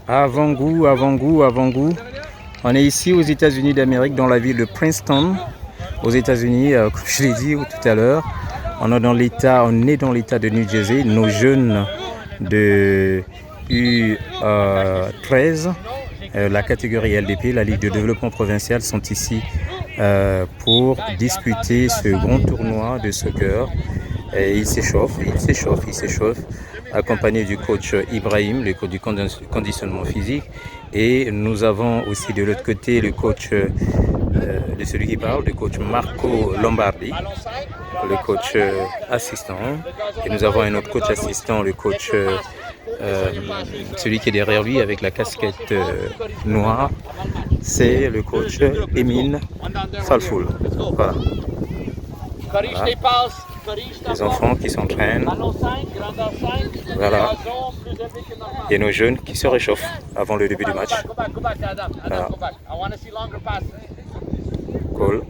Avant-goût, avant-goût, avant-goût. On est ici aux États-Unis d'Amérique, dans la ville de Princeton, aux États-Unis, comme je l'ai dit tout à l'heure. On est dans l'État de New Jersey. Nos jeunes de U13, la catégorie LDP, la Ligue de développement provincial, sont ici pour disputer ce grand tournoi de soccer. Et ils s'échauffent, accompagné du coach Ibrahim, le coach du conditionnement physique. Et nous avons aussi de l'autre côté le coach de celui qui parle, le coach Marco Lombardi, le coach assistant. Et nous avons un autre coach assistant, le coach, celui qui est derrière lui avec la casquette noire, c'est le coach Emin Salfoul. Voilà. Voilà. Les enfants qui s'entraînent. Voilà. Et nos jeunes qui se réchauffent avant le début du match. Voilà. Cool.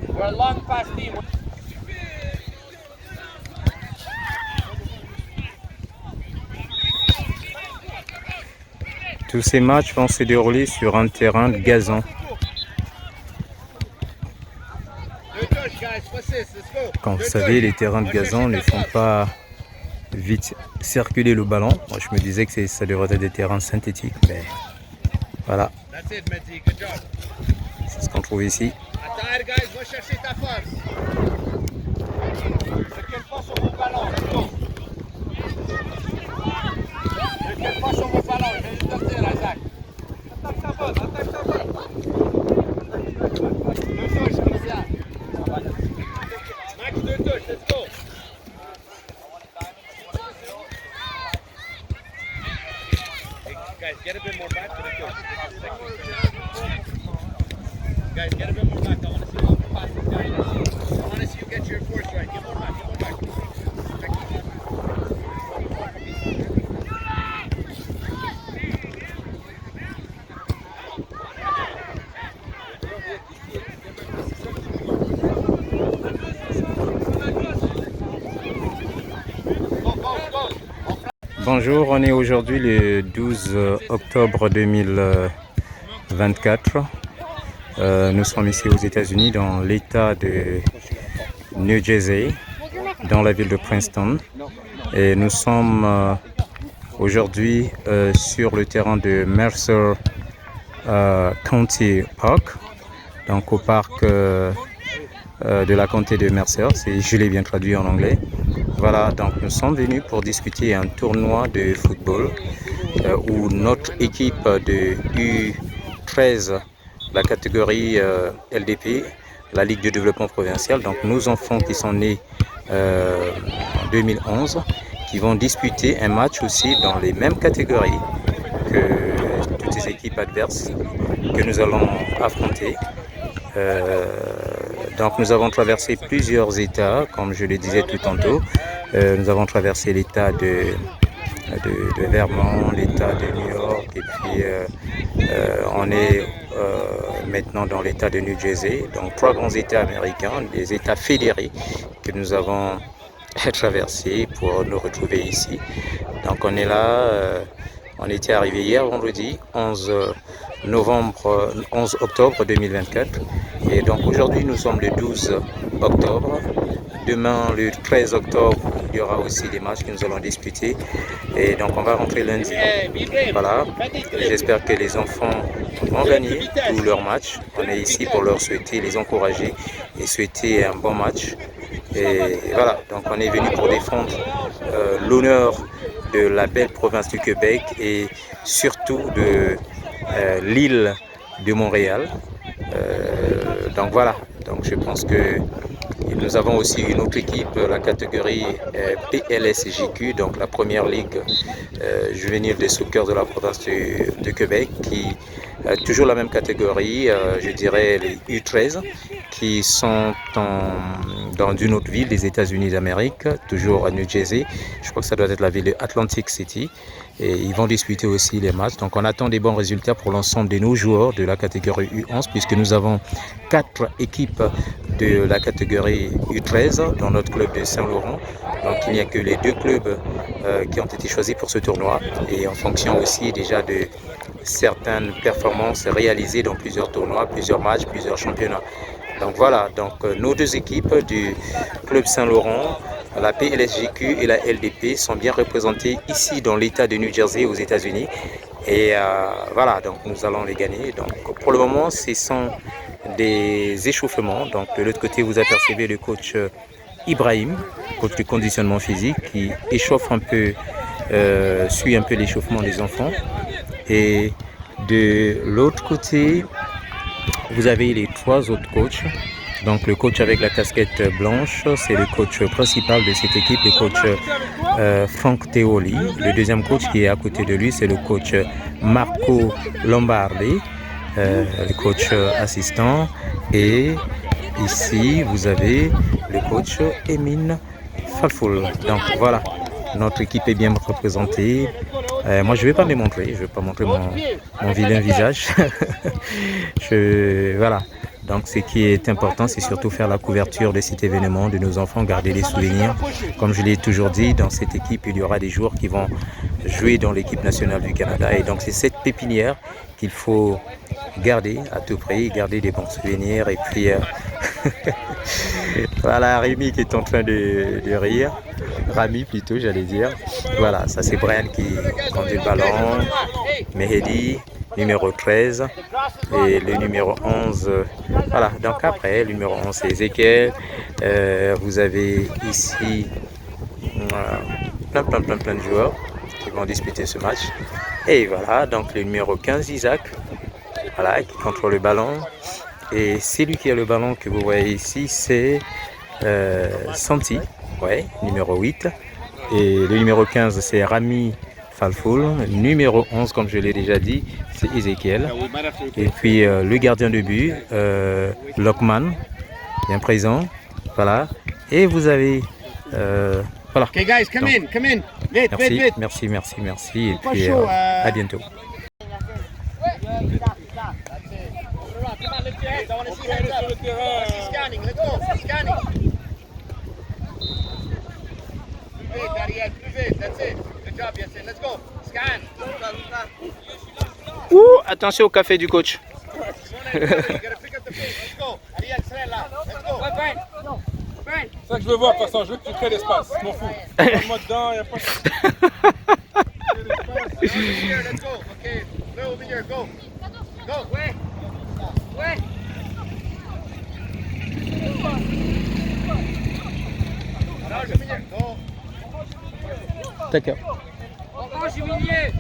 Tous ces matchs vont se dérouler sur un terrain de gazon. Comme vous savez, les terrains de gazon ne font pas vite circuler le ballon. Moi, je me disais que ça devrait être des terrains synthétiques, mais voilà. C'est ce qu'on trouve ici. Guys, get a bit more back to the coach. Guys, get a bit more back. I want to see longer passes, guys. I want to see you get your force right. Get more back, get more back. Bonjour, on est aujourd'hui le 12 octobre 2024. Nous sommes ici aux États-Unis dans l'État de New Jersey, dans la ville de Princeton. Et nous sommes aujourd'hui sur le terrain de Mercer County Park, donc au parc de la comté de Mercer, je l'ai bien traduit en anglais. Voilà, donc nous sommes venus pour discuter un tournoi de football où notre équipe de U13, la catégorie LDP, la Ligue de développement provincial, donc nos enfants qui sont nés en 2011, qui vont disputer un match aussi dans les mêmes catégories que toutes ces équipes adverses que nous allons affronter. Donc nous avons traversé plusieurs États, comme je le disais tout tantôt. Nous avons traversé l'État de Vermont, l'État de New York, et puis on est maintenant dans l'État de New Jersey. Donc 3 grands États américains, des États fédérés que nous avons traversés pour nous retrouver ici. Donc on est là, on était arrivé hier vendredi 11 octobre 2024 et donc aujourd'hui nous sommes le 12 octobre. Demain le 13 octobre il y aura aussi des matchs que nous allons disputer et donc on va rentrer lundi. Voilà, j'espère que les enfants vont gagner tous leurs matchs. On est ici pour leur souhaiter, les encourager et souhaiter un bon match. Et voilà, donc on est venu pour défendre l'honneur de la belle province du Québec et surtout de l'île de Montréal. Donc voilà, donc je pense que nous avons aussi une autre équipe, la catégorie PLSJQ, donc la première ligue juvénile de soccer de la province de Québec, qui a toujours la même catégorie, je dirais les U13. qui sont dans une autre ville des États-Unis d'Amérique, toujours à New Jersey. Je crois que ça doit être la ville de Atlantic City. Et ils vont disputer aussi les matchs. Donc on attend des bons résultats pour l'ensemble de nos joueurs de la catégorie U11, puisque nous avons 4 équipes de la catégorie U13 dans notre club de Saint-Laurent. Donc il n'y a que les 2 clubs qui ont été choisis pour ce tournoi. Et en fonction aussi déjà de certaines performances réalisées dans plusieurs tournois, plusieurs matchs, plusieurs championnats. Donc voilà, donc nos 2 équipes du club Saint-Laurent, la PLSGQ et la LDP sont bien représentées ici dans l'état de New Jersey aux États-Unis. Et voilà, donc nous allons les gagner. Donc pour le moment, ce sont des échauffements. Donc de l'autre côté, vous apercevez le coach Ibrahim, coach de conditionnement physique, qui échauffe un peu, suit un peu l'échauffement des enfants. Et de l'autre côté, vous avez les 3 autres coachs. Donc le coach avec la casquette blanche, c'est le coach principal de cette équipe, le coach Frank Teoli. Le deuxième coach qui est à côté de lui, c'est le coach Marco Lombardi, le coach assistant. Et ici, vous avez le coach Emin Falfoul. Donc voilà, notre équipe est bien représentée. Moi, je ne vais pas me montrer, je ne vais pas montrer mon vilain visage. Voilà. Donc, ce qui est important, c'est surtout faire la couverture de cet événement, de nos enfants, garder les souvenirs. Comme je l'ai toujours dit, dans cette équipe, il y aura des joueurs qui vont jouer dans l'équipe nationale du Canada. Et donc, c'est cette pépinière qu'il faut garder à tout prix, garder des bons souvenirs. Et puis, voilà, Rémi qui est en train de rire. Rami plutôt, j'allais dire. Voilà, ça c'est Brian qui conduit le ballon. Mehdi, numéro 13. Et le numéro 11, voilà. Donc après, le numéro 11 c'est Ezekiel. Vous avez ici plein de joueurs qui vont disputer ce match. Et voilà, donc le numéro 15, Isaac, voilà, qui contrôle le ballon. Et celui qui a le ballon que vous voyez ici, c'est Santi, ouais, numéro 8. Et le numéro 15, c'est Rami Falfoul. Numéro 11, comme je l'ai déjà dit, c'est Ezekiel. Et puis le gardien de but, Lockman, bien présent. Voilà. Et vous avez... voilà. Okay, guys, come Donc, in, come in. Vite, merci, vite, vite. merci. Et puis à bientôt. Come on, lift your heads. I want to see hands up. He's scanning. Let's go. He's scanning. Plus vite, Ariel. Plus vite. That's it. Good job, Yassine. Let's go. Scan. Ouh, attention au café du coach. You gotta pick up the pace. Let's go. Ariel, serai là. Let's go. C'est ça que je veux voir, de toute façon, je veux que tu crées l'espace, je m'en fous. Moi dedans, il n'y a pas de... Over here, let's go. Okay. Go over here. Go. Go. Ouais. Alors, je vais venir. Go. D'accord. Encore, Jubilier.